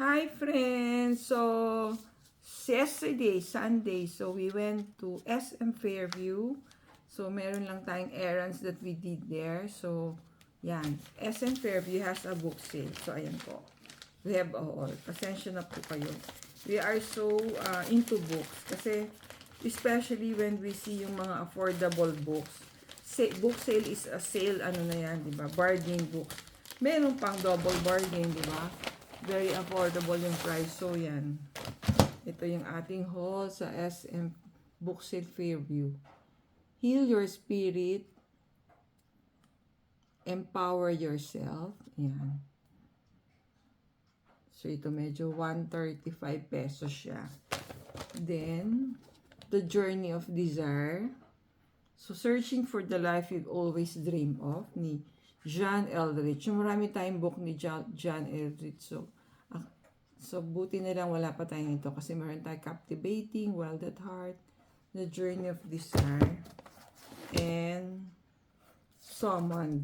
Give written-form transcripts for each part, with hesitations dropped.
Hi friends! So, yesterday, Sunday, so we went to SM Fairview. So, meron lang tayong errands that we did there. So, yan. SM Fairview has a book sale. So, ayan po. We have a haul. Pasensya na po kayo. We are so into books. Kasi, especially when we see yung mga affordable books. Book sale is a sale, ano na yan, di ba? Bargain books. Meron pang double bargain, di ba? Very affordable yung price. So, yan. Ito yung ating haul sa SM Book Sale Fairview. Heal your spirit. Empower yourself. Yan. So, ito medyo 135 pesos siya. Then, The Journey of Desire. So, Searching for the Life You've Always Dreamed of ni John Eldredge. Yung marami tayong book ni John Eldredge. So, buti na lang wala pa tayo nito kasi meron tayo Captivating, Wild at Heart, The Journey of Desire, and Summoned.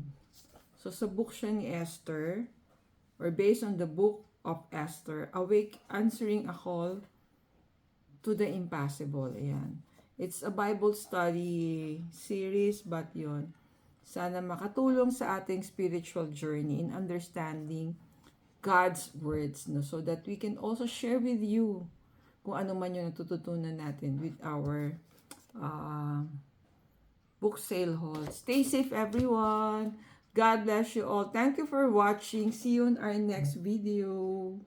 So, sa book siya ni Esther, or based on the book of Esther, Awake, Answering a Call to the Impossible. Ayan. It's a Bible study series, but yun, sana makatulong sa ating spiritual journey in understanding God's words, no? So that we can also share with you kung ano man yung natututunan natin with our book sale haul. Stay safe, everyone. God bless you all. Thank you for watching. See you in our next video.